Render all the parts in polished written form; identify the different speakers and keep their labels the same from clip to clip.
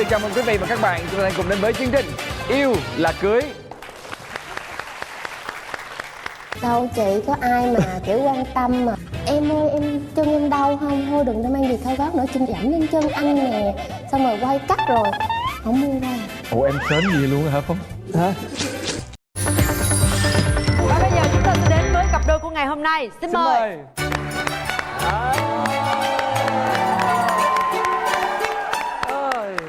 Speaker 1: chào mừng quý vị và các bạn chúng ta cùng đến với chương trình Yêu là cưới.
Speaker 2: Đâu chị, có ai mà kiểu quan tâm mà em ơi em chân em đau không, thôi đừng có mang gì cao gót nữa, chân giảm lên chân anh nè, xong rồi quay cắt rồi không mua ra.
Speaker 1: Ủa em sến gì luôn hả Phong?
Speaker 3: Hả?
Speaker 4: Và bây giờ chúng ta sẽ đến với cặp đôi của ngày hôm nay. Xin mời.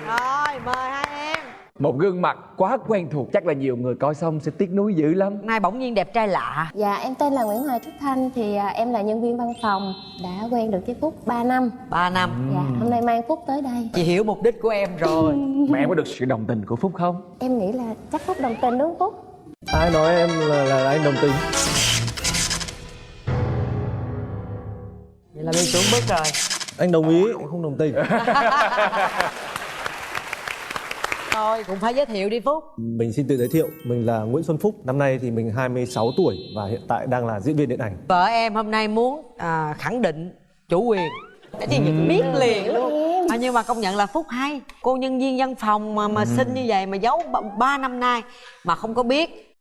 Speaker 4: Rồi, mời hai em.
Speaker 1: Một gương mặt quá quen thuộc, chắc là nhiều người coi xong sẽ tiếc nuối dữ lắm.
Speaker 4: Nay bỗng nhiên đẹp trai lạ.
Speaker 2: Dạ em tên là Nguyễn Hoài Trúc Thanh, thì em là nhân viên văn phòng, đã quen được với Phúc 3 năm.
Speaker 4: 3 năm.
Speaker 2: Dạ hôm nay mang Phúc tới đây.
Speaker 4: Chị hiểu mục đích của em rồi.
Speaker 1: Mà em có được sự đồng tình của Phúc không?
Speaker 2: Em nghĩ là chắc Phúc đồng tình đúng không Phúc?
Speaker 3: Ai nói em là anh đồng tình?
Speaker 4: Vậy là đi xuống bước rồi.
Speaker 3: Anh đồng ý, em không đồng tình.
Speaker 4: Thôi cũng phải giới thiệu đi Phúc.
Speaker 3: Mình xin tự giới thiệu, mình là Nguyễn Xuân Phúc. Năm nay thì mình 26 tuổi và hiện tại đang là diễn viên điện ảnh.
Speaker 4: Vợ em hôm nay muốn khẳng định chủ quyền. Cái gì biết liền luôn. Nhưng mà công nhận là Phúc hay. Cô nhân viên văn phòng mà xinh như vậy mà giấu 3 năm nay mà không có biết.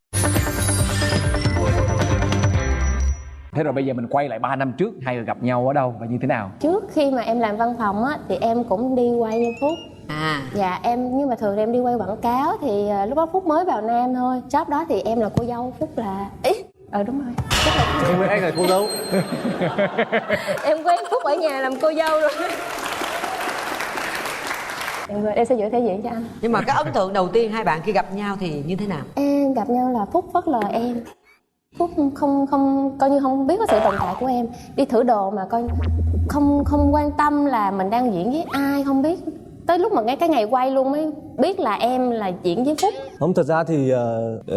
Speaker 1: Thế rồi bây giờ mình quay lại 3 năm trước, hai người gặp nhau ở đâu và như thế nào?
Speaker 2: Trước khi mà em làm văn phòng á thì em cũng đi quay như Phúc. Dạ em, nhưng mà thường thì em đi quay quảng cáo, thì lúc đó Phúc mới vào Nam thôi. Job đó thì em là cô dâu, Phúc là đúng rồi.
Speaker 3: Em với anh là cô dâu.
Speaker 2: Em quen Phúc ở nhà làm cô dâu rồi. Em sẽ giữ thể diện cho anh.
Speaker 4: Nhưng mà cái ấn tượng đầu tiên hai bạn khi gặp nhau thì như thế nào?
Speaker 2: Em gặp nhau là Phúc phớt lờ em. Phúc không coi như không biết có sự tồn tại của em. Đi thử đồ mà coi không quan tâm là mình đang diễn với ai, không biết. Tới lúc mà ngay cái ngày quay luôn mới biết là em là diễn với Phúc.
Speaker 3: Không, thật ra thì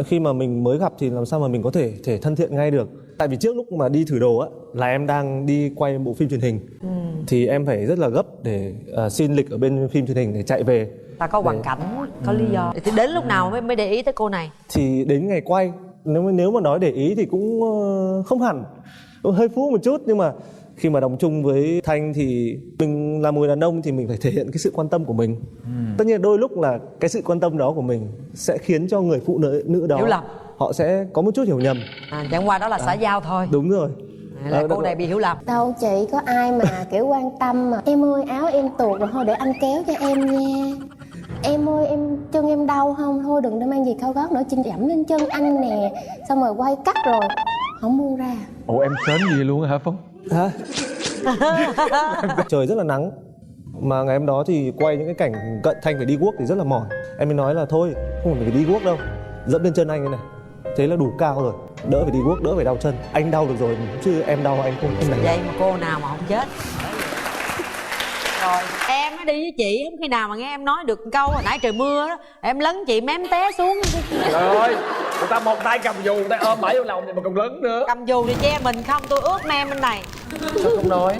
Speaker 3: khi mà mình mới gặp thì làm sao mà mình có thể thân thiện ngay được. Tại vì trước lúc mà đi thử đồ á là em đang đi quay bộ phim truyền hình. Thì em phải rất là gấp để xin lịch ở bên phim truyền hình để chạy về.
Speaker 4: Ta có hoàn cảnh, có lý do. Thì đến lúc nào mới để ý tới cô này?
Speaker 3: Thì đến ngày quay, nếu mà nói để ý thì cũng không hẳn, hơi phũ một chút, nhưng mà khi mà đóng chung với Thanh thì mình là một người đàn ông thì mình phải thể hiện cái sự quan tâm của mình. Tất nhiên đôi lúc là cái sự quan tâm đó của mình sẽ khiến cho người phụ nữ đó
Speaker 4: hiểu lầm,
Speaker 3: họ sẽ có một chút hiểu nhầm.
Speaker 4: Chẳng qua đó là xã giao thôi.
Speaker 3: Đúng rồi.
Speaker 4: Là cô này bị hiểu lầm.
Speaker 2: Đâu chị, có ai mà kiểu quan tâm mà em ơi áo em tuột rồi, thôi để anh kéo cho em nha. Em ơi em chân em đau không, thôi đừng có mang gì cao gót nữa, chân giảm lên chân anh nè, xong rồi quay cắt rồi không mua ra.
Speaker 1: Ủa em sến gì luôn hả Phong?
Speaker 3: Hả? Trời rất là nắng, mà ngày hôm đó thì quay những cái cảnh cận Thanh phải đi guốc thì rất là mỏi. Em mới nói là thôi không phải đi guốc đâu, dẫm lên chân anh cái này, thế là đủ cao rồi, đỡ phải đi guốc, đỡ phải đau chân. Anh đau được rồi chứ em đau anh không này.
Speaker 4: Vậy mà cô nào mà không chết. Rồi em mới đi với chị, không khi nào mà nghe em nói được câu hồi nãy trời mưa đó, em lấn chị mém té xuống.
Speaker 1: Trời ơi, người ta một tay cầm dù, người ta ôm bãi vô lòng thì mà còn lớn nữa.
Speaker 4: Cầm dù thì che mình không, tôi ướt mem bên này.
Speaker 1: Sao không nói?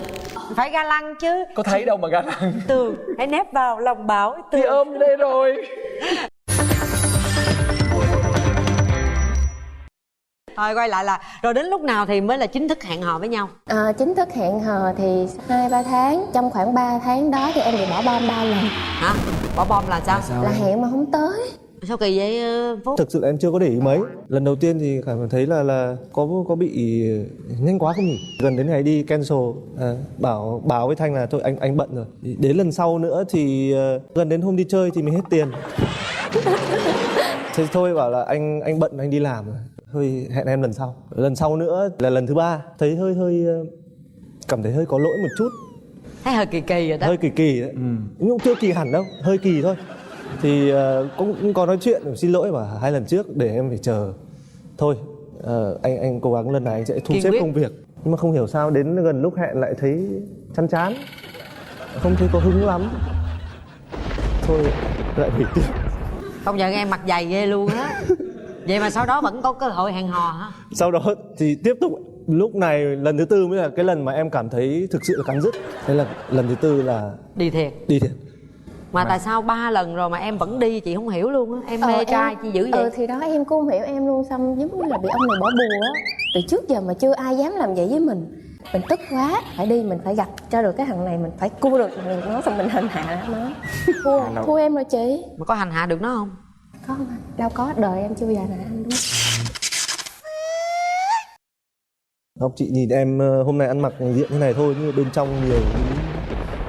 Speaker 4: Phải ga lăng chứ.
Speaker 1: Có thấy đâu mà ga lăng.
Speaker 4: Tường, hãy nép vào lòng Bảo.
Speaker 1: Thì ôm đây rồi.
Speaker 4: Thôi quay lại là rồi đến lúc nào thì mới là chính thức hẹn hò với nhau?
Speaker 2: Chính thức hẹn hò thì 2-3 tháng. Trong khoảng 3 tháng đó thì em bị bỏ bom 3 lần.
Speaker 4: Hả? Bỏ bom là sao?
Speaker 2: Là hẹn mà không tới.
Speaker 4: Sao kỳ vậy Phúc?
Speaker 3: Thực sự là em chưa có để ý mấy. Lần đầu tiên thì cảm thấy là có bị nhanh quá không nhỉ? Gần đến ngày đi cancel, báo với Thanh là thôi anh bận rồi. Đến lần sau nữa thì gần đến hôm đi chơi thì mình hết tiền. Thế thôi bảo là anh bận, anh đi làm rồi, thôi hẹn em lần sau. Lần sau nữa là lần thứ 3, thấy hơi cảm thấy hơi có lỗi một chút.
Speaker 4: Thấy hơi kỳ kỳ rồi đó.
Speaker 3: Hơi kỳ đấy. Nhưng chưa kỳ hẳn đâu, hơi kỳ thôi. Thì cũng có nói chuyện, xin lỗi mà 2 lần trước để em phải chờ. Thôi anh cố gắng lần này anh sẽ thu xếp công việc. Nhưng mà không hiểu sao đến gần lúc hẹn lại thấy chán, không thấy có hứng lắm. Thôi lại hủy tiếp.
Speaker 4: Công nhận em mặt dày ghê luôn á. Vậy mà sau đó vẫn có cơ hội hẹn hò hả?
Speaker 3: Sau đó thì tiếp tục. Lúc này lần thứ 4 mới là cái lần mà em cảm thấy thực sự là cắn rứt. Thế là lần thứ 4 là
Speaker 4: đi thiệt. Mà tại sao 3 lần rồi mà em vẫn đi, chị không hiểu luôn á. Em mê trai chi dữ vậy?
Speaker 2: Thì đó em cũng không hiểu em luôn. Xong giống như là bị ông này bỏ bùa á. Từ trước giờ mà chưa ai dám làm vậy với mình. Mình tức quá, phải đi, mình phải gặp cho được cái thằng này, mình phải cua được nó, xong mình hành hạ nó. Thua em rồi chị.
Speaker 4: Mà có hành hạ được nó không?
Speaker 2: Có không anh? Đâu có, đời em chưa bao giờ hành hạ anh đúng.
Speaker 3: Không, chị nhìn em hôm nay ăn mặc diện thế này thôi, nhưng bên trong nhiều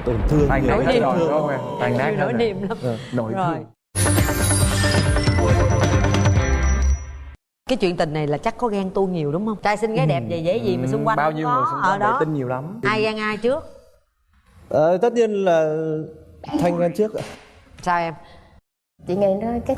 Speaker 3: tổn thương,
Speaker 1: Toàn
Speaker 3: nhiều
Speaker 1: nát
Speaker 3: vết
Speaker 1: rồi,
Speaker 3: thương.
Speaker 1: đúng không em? Toàn nát
Speaker 4: Nhiều
Speaker 1: hết
Speaker 4: nỗi
Speaker 1: rồi.
Speaker 4: niềm lắm.
Speaker 1: Nội
Speaker 4: Rồi.
Speaker 1: thương.
Speaker 4: Cái chuyện tình này là chắc có ghen tuông nhiều đúng không? Trai xinh gái đẹp vậy dễ gì mà xung quanh
Speaker 1: bao
Speaker 4: không
Speaker 1: nhiêu
Speaker 4: có.
Speaker 1: người xung
Speaker 4: Ở
Speaker 1: quanh
Speaker 4: đó
Speaker 1: vệ tinh nhiều lắm.
Speaker 4: ai ghen ai trước?
Speaker 3: Tất nhiên là Thanh ghen trước ạ.
Speaker 4: Sao em?
Speaker 2: Chị nghĩ nó cái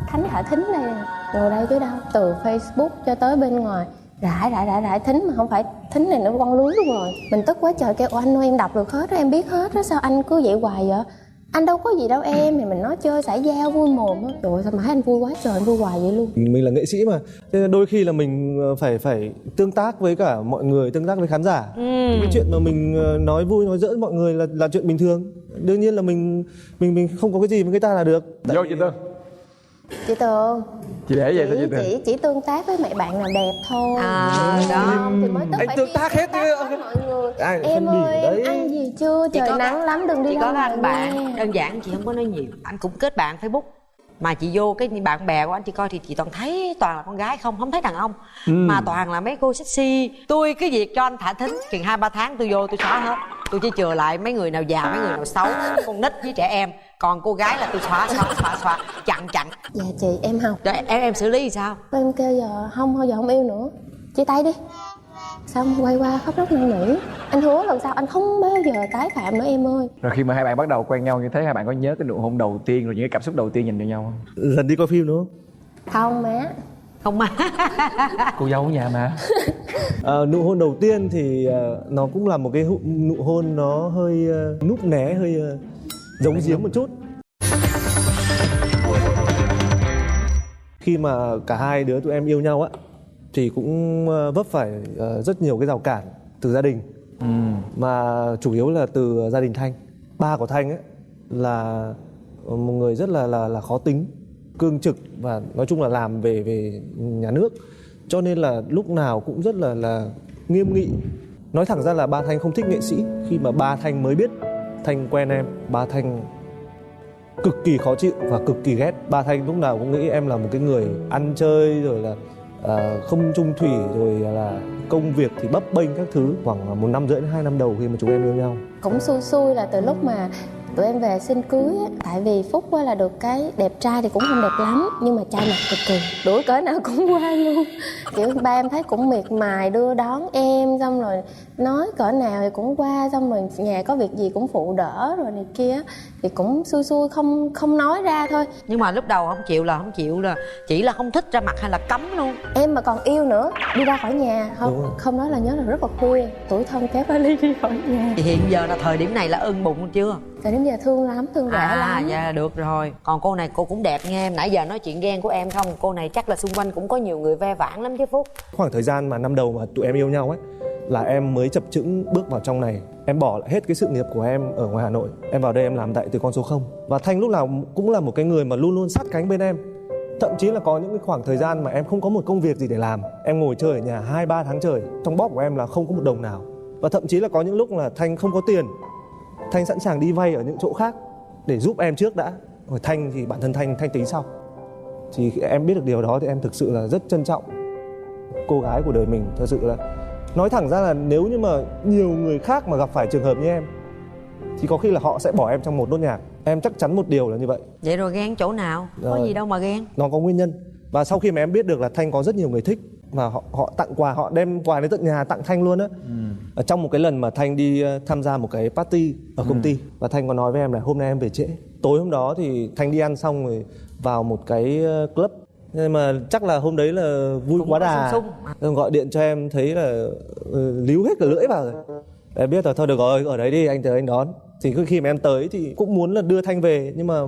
Speaker 2: thánh thả thính đây nè, ngồi đây chứ đâu. Từ Facebook cho tới bên ngoài rải thính, mà không phải thính này nó quăng lưới luôn rồi. Mình tức quá trời, kêu anh ơi em đọc được hết đó, em biết hết đó, sao anh cứ vậy hoài vậy? Anh đâu có gì đâu em, thì mình nói chơi xã giao vui mồm á. Trời ơi sao mãi anh vui quá trời, anh vui hoài vậy luôn.
Speaker 3: Mình là nghệ sĩ mà, thế nên đôi khi là mình phải tương tác với cả mọi người, tương tác với khán giả. Cái chuyện mà mình nói vui nói giỡn mọi người là chuyện bình thường. Đương nhiên là mình không có cái gì với người ta là được.
Speaker 1: Vô chị Tương.
Speaker 2: Chị Tường,
Speaker 1: Chị để vậy thôi chị Tương.
Speaker 2: chỉ tương tác với mẹ bạn nào đẹp thôi.
Speaker 4: Đó.
Speaker 2: Thì mới tức
Speaker 3: Anh
Speaker 2: phải
Speaker 3: tương
Speaker 2: đi
Speaker 3: tác hết
Speaker 2: với mọi người.
Speaker 3: Ai lại
Speaker 2: Em
Speaker 3: phân bì
Speaker 2: ơi
Speaker 3: đấy.
Speaker 2: em ăn gì chưa, trời nắng lắm, đừng đi
Speaker 4: chỉ
Speaker 2: đâu
Speaker 4: có
Speaker 2: mà
Speaker 4: anh bạn
Speaker 2: nghe.
Speaker 4: đơn giản, chị không có nói nhiều. Anh cũng kết bạn Facebook, mà chị vô cái bạn bè của anh chị coi thì chị toàn thấy toàn là con gái không thấy đàn ông. Mà toàn là mấy cô sexy. Tôi cái việc cho anh thả thính chừng 2-3 tháng tôi vô tôi xóa hết. Tôi chỉ chừa lại mấy người nào già, mấy người nào xấu, con nít với trẻ em. Còn cô gái là tôi xóa chặn.
Speaker 2: Dạ chị em học.
Speaker 4: Rồi em xử lý thì sao?
Speaker 2: Em kêu giờ không yêu nữa, chia tay đi. Xong quay qua khóc lóc năn nỉ. Anh hứa lần sau anh không bao giờ tái phạm nữa em ơi.
Speaker 1: Rồi khi mà hai bạn bắt đầu quen nhau như thế, hai bạn có nhớ cái nụ hôn đầu tiên rồi những cái cảm xúc đầu tiên dành cho nhau không?
Speaker 3: Lần đi coi phim đúng không?
Speaker 2: Không má.
Speaker 4: Không mà.
Speaker 1: Cô dâu ở nhà mà.
Speaker 3: Nụ hôn đầu tiên thì nó cũng là một cái nụ hôn nó hơi núp né, hơi giấu giếm một chút. Khi mà cả hai đứa tụi em yêu nhau á thì cũng vấp phải rất nhiều cái rào cản từ gia đình. Mà chủ yếu là từ gia đình Thanh. Ba của Thanh ấy là một người rất là khó tính, cương trực và nói chung là làm về nhà nước, cho nên là lúc nào cũng rất là nghiêm nghị. Nói thẳng ra là ba Thanh không thích nghệ sĩ. Khi mà ba Thanh mới biết Thanh quen em, ba Thanh cực kỳ khó chịu và cực kỳ ghét. Ba Thanh lúc nào cũng nghĩ em là một cái người ăn chơi, rồi là không chung thủy, rồi là công việc thì bấp bênh các thứ. Khoảng 1 năm rưỡi đến 2 năm đầu khi mà chúng em yêu nhau,
Speaker 2: Cũng xui là từ lúc mà tụi em về xin cưới á, tại vì Phúc á là được cái đẹp trai thì cũng không đẹp lắm, nhưng mà trai mặt cực kỳ, đuổi cỡ nào cũng qua luôn. Kiểu ba em thấy cũng miệt mài đưa đón em, xong rồi nói cỡ nào thì cũng qua, xong rồi nhà có việc gì cũng phụ đỡ rồi này kia, thì cũng xui không nói ra thôi.
Speaker 4: Nhưng mà lúc đầu không chịu là chỉ là không thích ra mặt hay là cấm luôn?
Speaker 2: Em mà còn yêu nữa, đi ra khỏi nhà không nói là nhớ là rất là khuya, tuổi thân kéo vali đi khỏi nhà.
Speaker 4: Thì hiện giờ là thời điểm này là ưng bụng chưa?
Speaker 2: Thời điểm giờ thương lắm, thương rẻ lắm.
Speaker 4: Dạ được rồi. Còn cô này cô cũng đẹp nghe em. Nãy giờ nói chuyện ghen của em không, cô này chắc là xung quanh cũng có nhiều người ve vãn lắm chứ Phúc.
Speaker 3: khoảng thời gian mà năm đầu mà tụi em yêu nhau ấy là em mới chập chững bước vào trong này. Em bỏ lại hết cái sự nghiệp của em ở ngoài Hà Nội, em vào đây em làm tại từ con số 0. Và Thanh lúc nào cũng là một cái người mà luôn luôn sát cánh bên em. Thậm chí là có những cái khoảng thời gian mà em không có một công việc gì để làm, em ngồi chơi ở nhà 2-3 tháng trời, trong bóp của em là không có một đồng nào. Và thậm chí là có những lúc là Thanh không có tiền, Thanh sẵn sàng đi vay ở những chỗ khác để giúp em trước đã, rồi Thanh thì bản thân Thanh tính sau. Thì em biết được điều đó thì em thực sự là rất trân trọng cô gái của đời mình. Thật sự là nói thẳng ra là nếu như mà nhiều người khác mà gặp phải trường hợp như em thì có khi là họ sẽ bỏ em trong một nốt nhạc. Em chắc chắn một điều là như vậy.
Speaker 4: Vậy rồi ghen chỗ nào? Có gì đâu mà ghen.
Speaker 3: Nó có nguyên nhân. Và sau khi mà em biết được là Thanh có rất nhiều người thích và họ tặng quà, họ đem quà đến tận nhà tặng Thanh luôn á. Ở trong một cái lần mà Thanh đi tham gia một cái party ở công ty, và Thanh có nói với em là hôm nay em về trễ. Tối hôm đó thì Thanh đi ăn xong rồi vào một cái club, nhưng mà chắc là hôm đấy là vui
Speaker 4: Cũng
Speaker 3: quá
Speaker 4: có
Speaker 3: đà,
Speaker 4: sung.
Speaker 3: gọi điện cho em thấy là líu hết cả lưỡi vào rồi. Em biết rồi, thôi được rồi, ở đấy đi, anh tới anh đón. Thì khi mà em tới thì cũng muốn là đưa Thanh về, nhưng mà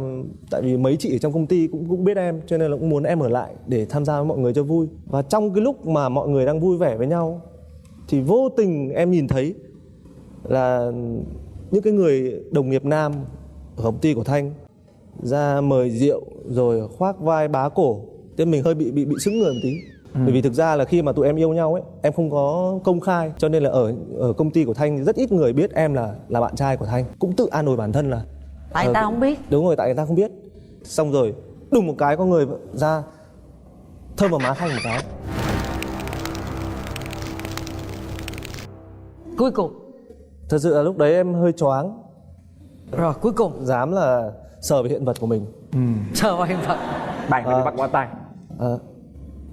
Speaker 3: tại vì mấy chị ở trong công ty cũng biết em, cho nên là cũng muốn em ở lại để tham gia với mọi người cho vui. Và trong cái lúc mà mọi người đang vui vẻ với nhau thì vô tình em nhìn thấy là những cái người đồng nghiệp nam ở công ty của Thanh ra mời rượu rồi khoác vai bá cổ. Thế mình hơi bị sững người một tí. Bởi vì thực ra là khi mà tụi em yêu nhau ấy, em không có công khai, cho nên là ở công ty của Thanh rất ít người biết em là bạn trai của Thanh. Cũng tự an ủi bản thân là
Speaker 4: Tại ta không biết.
Speaker 3: Đúng rồi, tại người ta không biết. Xong rồi đùng một cái có người ra thơm vào má Thanh một cái.
Speaker 4: Cuối cùng
Speaker 3: Thật sự là lúc đấy em hơi choáng,
Speaker 4: rồi cuối cùng
Speaker 3: dám là sờ về hiện vật của mình.
Speaker 4: sờ vào hiện vật.
Speaker 1: Bạn phải bắt qua tay.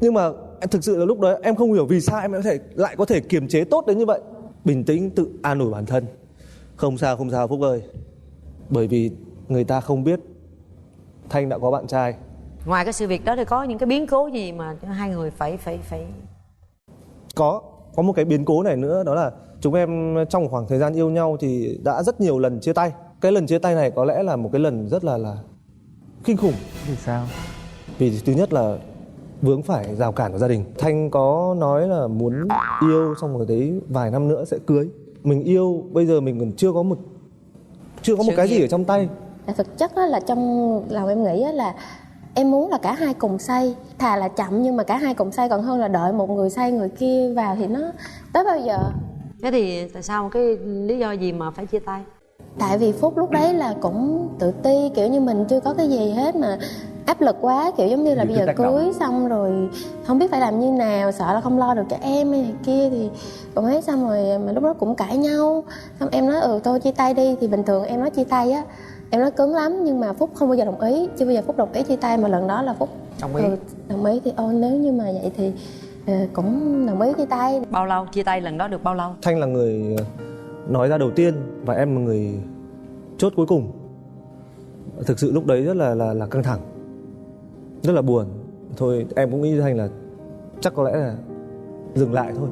Speaker 3: Nhưng mà thực sự là lúc đó em không hiểu vì sao em lại có thể kiềm chế tốt đến như vậy. Bình tĩnh tự an ủi bản thân. Không sao Phúc ơi. Bởi vì người ta không biết Thanh đã có bạn trai.
Speaker 4: Ngoài cái sự việc đó thì có những cái biến cố gì mà hai người phải
Speaker 3: Có một cái biến cố này nữa, đó là chúng em trong khoảng thời gian yêu nhau thì đã rất nhiều lần chia tay. Cái lần chia tay này có lẽ là một cái lần rất là kinh khủng.
Speaker 1: Vì sao?
Speaker 3: Vì thứ nhất là vướng phải rào cản của gia đình. Thanh có nói là muốn yêu xong rồi đấy vài năm nữa sẽ cưới. Mình yêu bây giờ mình còn chưa có một cái gì ở trong tay.
Speaker 2: Thực chất đó là trong lòng em nghĩ là em muốn là cả hai cùng say. Thà là chậm nhưng mà cả hai cùng say còn hơn là đợi một người say người kia vào thì nó tới bao giờ.
Speaker 4: Thế thì tại sao cái lý do gì mà phải chia tay?
Speaker 2: Tại vì Phúc lúc đấy là cũng tự ti, kiểu như mình chưa có cái gì hết mà áp lực quá, kiểu giống như là bây giờ cưới xong rồi không biết phải làm như nào, sợ là không lo được cho em hay này kia thì cũng ấy. Xong rồi mà lúc đó cũng cãi nhau, xong em nói thôi chia tay đi. Thì bình thường em nói chia tay á, em nói cứng lắm nhưng mà Phúc không bao giờ đồng ý. Chưa bao giờ Phúc đồng ý chia tay, mà lần đó là Phúc
Speaker 4: đồng ý.
Speaker 2: Đồng ý thì nếu như mà vậy thì cũng đồng ý chia tay.
Speaker 4: Bao lâu chia tay lần đó, được bao lâu?
Speaker 3: Thanh là người nói ra đầu tiên và em là người chốt cuối cùng. Thực sự lúc đấy rất là căng thẳng, rất là buồn. Thôi em cũng nghĩ Thanh là chắc có lẽ là dừng lại thôi.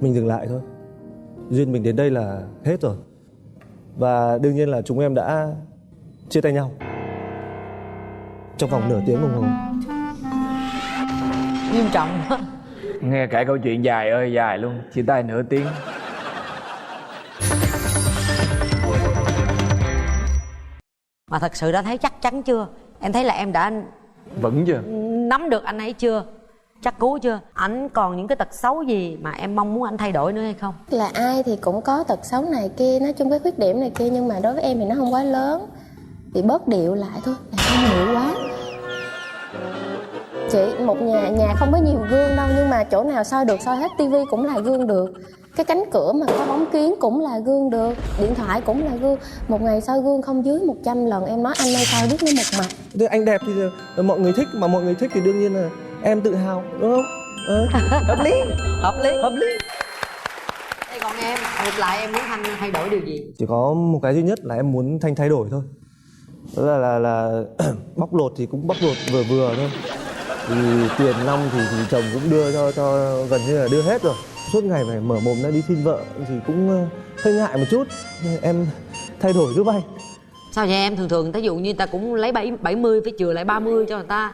Speaker 3: Mình dừng lại thôi. Duyên mình đến đây là hết rồi. Và đương nhiên là chúng em đã chia tay nhau trong vòng nửa tiếng đồng hồ.
Speaker 4: Nghiêm trọng.
Speaker 1: Nghe kể câu chuyện dài ơi dài luôn. Chia tay nửa tiếng.
Speaker 4: Mà thật sự đã thấy chắc chắn chưa? Em thấy là em đã
Speaker 1: Vững chưa?
Speaker 4: nắm được anh ấy chưa? Chắc cú chưa? Ảnh còn những cái tật xấu gì mà em mong muốn anh thay đổi nữa hay không?
Speaker 2: Là ai thì cũng có tật xấu này kia, nói chung cái khuyết điểm này kia, nhưng mà đối với em thì nó không quá lớn. Thì bớt điệu lại thôi, không điệu quá. Chị, một nhà không có nhiều gương đâu, nhưng mà chỗ nào soi được soi hết. Tivi cũng là gương được, cái cánh cửa mà có bóng kiến cũng là gương được, điện thoại cũng là gương. Một ngày soi gương không dưới 100 lần. Em nói anh ơi soi biết nó một mặt.
Speaker 3: Thế anh đẹp thì mọi người thích, mà mọi người thích thì đương nhiên là em tự hào, đúng không?
Speaker 4: Hợp lý. Thế còn em, ngược lại em muốn Thanh thay đổi điều gì?
Speaker 3: Chỉ có một cái duy nhất là em muốn Thanh thay đổi thôi. Đó là bóc lột thì cũng bóc lột vừa vừa thôi. Vì tiền nong thì chồng cũng đưa cho gần như là đưa hết rồi. Suốt ngày phải mở mồm ra đi xin vợ thì cũng hơi ngại một chút. Em thay đổi giúp anh.
Speaker 4: Sao vậy em? Thường ví dụ như ta cũng lấy 70 phải chừa lại 30 cho người ta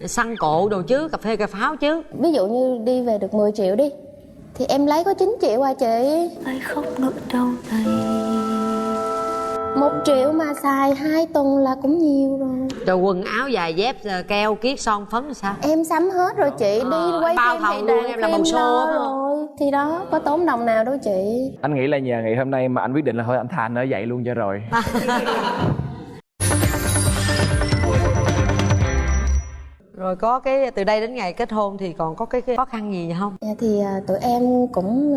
Speaker 4: xăng cộ đồ chứ, cà phê cà pháo chứ.
Speaker 2: Ví dụ như đi về được 10 triệu đi thì em lấy có 9 triệu à chị.
Speaker 5: Phải khóc nỗi đau này.
Speaker 2: 1 triệu mà xài 2 tuần là cũng nhiều rồi.
Speaker 4: Rồi quần áo giày dép keo kiết son phấn sao?
Speaker 2: Em sắm hết rồi chị. Đi quay
Speaker 4: bao
Speaker 2: phim
Speaker 4: thầu
Speaker 2: thì
Speaker 4: luôn,
Speaker 2: đoàn
Speaker 4: em là
Speaker 2: phim
Speaker 4: bầu show
Speaker 2: lo
Speaker 4: phải không?
Speaker 2: rồi. Thì đó, có tốn đồng nào đâu chị.
Speaker 1: Anh nghĩ là nhờ ngày hôm nay mà anh quyết định là thôi anh thà ở vậy luôn cho rồi.
Speaker 4: Rồi có cái từ đây đến ngày kết hôn thì còn có cái khó khăn gì không?
Speaker 2: Dạ thì tụi em cũng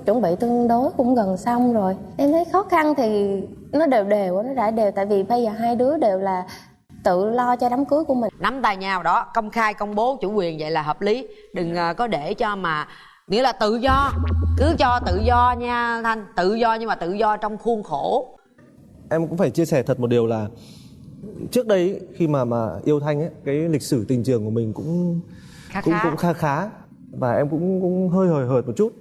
Speaker 2: chuẩn bị tương đối cũng gần xong rồi. Em thấy khó khăn thì nó đều nó rải đều. Tại vì bây giờ hai đứa đều là tự lo cho đám cưới của mình.
Speaker 4: Nắm tay nhau đó, công khai công bố chủ quyền vậy là hợp lý. Đừng có để cho mà nghĩa là tự do. Cứ cho tự do nha Thanh. Tự do nhưng mà tự do trong khuôn khổ.
Speaker 3: Em cũng phải chia sẻ thật một điều là trước đây khi mà yêu Thanh ấy, cái lịch sử tình trường của mình cũng khá và em cũng hơi hời hợt một chút.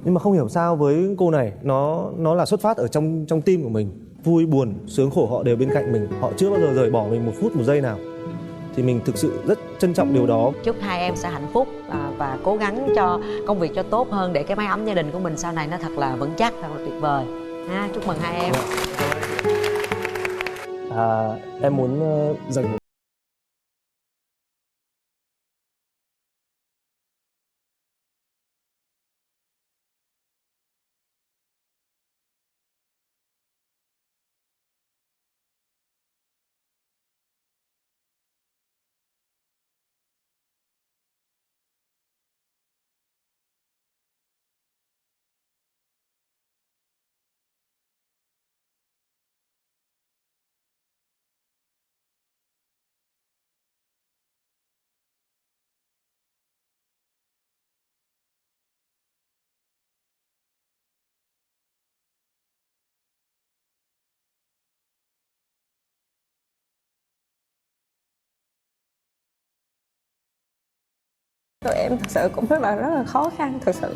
Speaker 3: Nhưng mà không hiểu sao với cô này nó là xuất phát ở trong tim của mình. Vui buồn sướng khổ họ đều bên cạnh mình, họ chưa bao giờ rời bỏ mình một phút một giây nào. Thì mình thực sự rất trân trọng điều đó.
Speaker 4: Chúc hai em sẽ hạnh phúc và cố gắng cho công việc cho tốt hơn để cái mái ấm gia đình của mình sau này nó thật là vững chắc, thật là tuyệt vời. Chúc mừng hai em.
Speaker 3: em muốn dành
Speaker 2: tụi em thật sự cũng rất là khó khăn thật sự.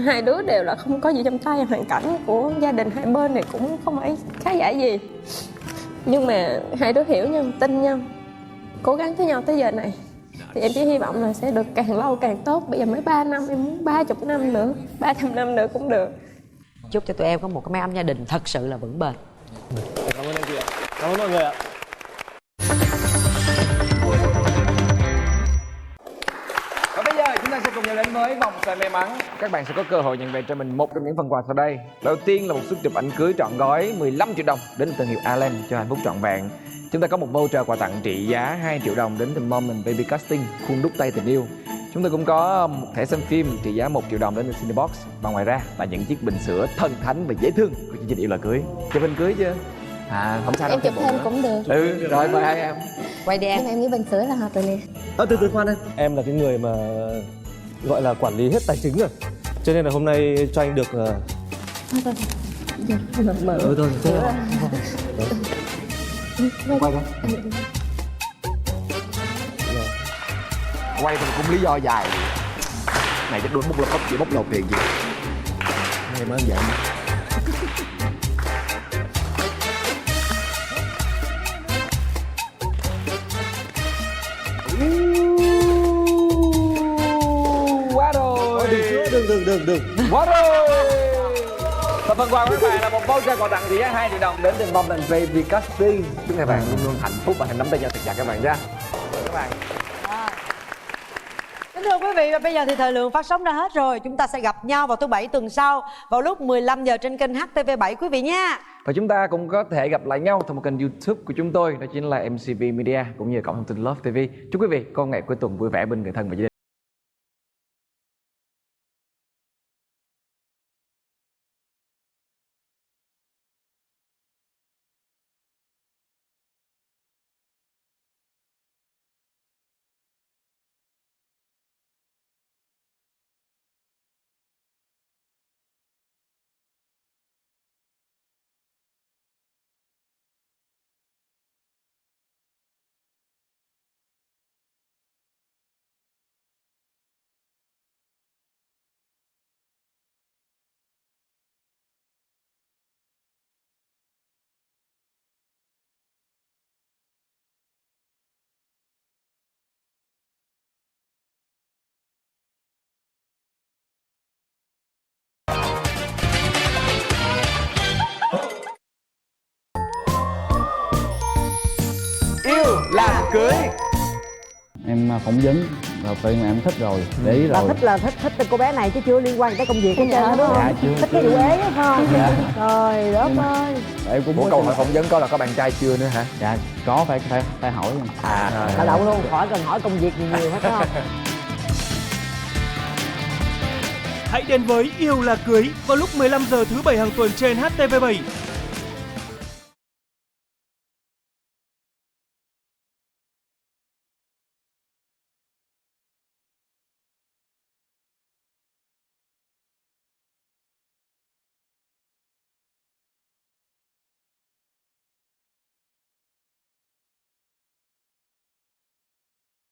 Speaker 2: Hai đứa đều là không có gì trong tay, hoàn cảnh của gia đình hai bên này cũng không phải khá giả gì, nhưng mà hai đứa hiểu nhau, tin nhau, cố gắng với nhau tới giờ này thì em chỉ hy vọng là sẽ được càng lâu càng tốt. Bây giờ mới 3 năm, em muốn 30 năm nữa, 300 năm nữa cũng được.
Speaker 4: Chúc cho tụi em có một cái mái ấm gia đình thật sự là vững bền.
Speaker 3: cảm ơn anh chị ạ, cảm ơn mọi người ạ.
Speaker 1: Và bây giờ chúng ta sẽ cùng nhau đến với vòng xoay may mắn. Các bạn sẽ có cơ hội nhận về cho mình một trong những phần quà sau đây. Đầu tiên là một suất chụp ảnh cưới trọn gói 15 triệu đồng đến từ thương hiệu Allen cho hạnh phúc trọn vẹn. Chúng ta có một voucher quà tặng trị giá 2 triệu đồng đến từ Moment Baby Casting, khuôn đúc tay tình yêu. Chúng ta cũng có một thẻ xem phim trị giá 1 triệu đồng đến từ Cinebox. Và ngoài ra là những chiếc bình sữa thần thánh và dễ thương của chương trình Yêu Là Cưới. Chụp hình cưới chưa? Không sao đâu.
Speaker 2: Em chụp thêm cũng được.
Speaker 1: Rồi mời hai em.
Speaker 4: Quay đi em.
Speaker 2: Nhưng mà em nghĩ bình sữa là hợp rồi nè.
Speaker 3: Từ khoan em là cái người mà gọi là quản lý hết tài chính rồi, cho nên là hôm nay cho anh được
Speaker 2: Thôi
Speaker 3: thôi
Speaker 1: Quay coi. Quay thì cũng lý do dài. Này chắc đuổi bốc lột chỉ bốc lột tiền gì. Này mới vậy. Quá rồi.
Speaker 3: đừng
Speaker 1: Quá rồi. Và phần quà của các bạn là một voucher quà tặng trị giá 2 triệu đồng đến từ Moment Baby Casting. Chúc các bạn luôn luôn hạnh phúc và hãy nắm tay nhau thật chặt các bạn nha. Các bạn.
Speaker 4: Kính thưa quý vị, và bây giờ thì thời lượng phát sóng đã hết rồi. Chúng ta sẽ gặp nhau vào thứ Bảy tuần sau vào lúc 15 giờ trên kênh HTV7 quý vị nha.
Speaker 1: Và chúng ta cũng có thể gặp lại nhau trong một kênh YouTube của chúng tôi, đó chính là MCV Media cũng như cổng thông tin Love TV. Chúc quý vị có ngày cuối tuần vui vẻ bên người thân và gia đình. Yêu làm cưới.
Speaker 6: Em phỏng vấn đầu tiên là em thích rồi, để ý
Speaker 4: Là
Speaker 6: rồi.
Speaker 4: thích cô bé này chứ chưa liên quan tới công việc của trên đúng không?
Speaker 6: Dạ, chưa,
Speaker 4: Thích cái
Speaker 6: chưa.
Speaker 4: vụ ế á phải không?
Speaker 6: Dạ.
Speaker 4: Trời đất ơi.
Speaker 6: Em cũng
Speaker 1: Ủa
Speaker 6: mới
Speaker 1: câu
Speaker 6: xin-
Speaker 1: hỏi phỏng vấn có là có bạn trai chưa nữa hả?
Speaker 6: Dạ có, phải hỏi.
Speaker 4: Cả đậu luôn, khỏi cần hỏi công việc gì nhiều hết không?
Speaker 7: Hãy đến với Yêu Là Cưới vào lúc 15 giờ thứ Bảy hàng tuần trên HTV7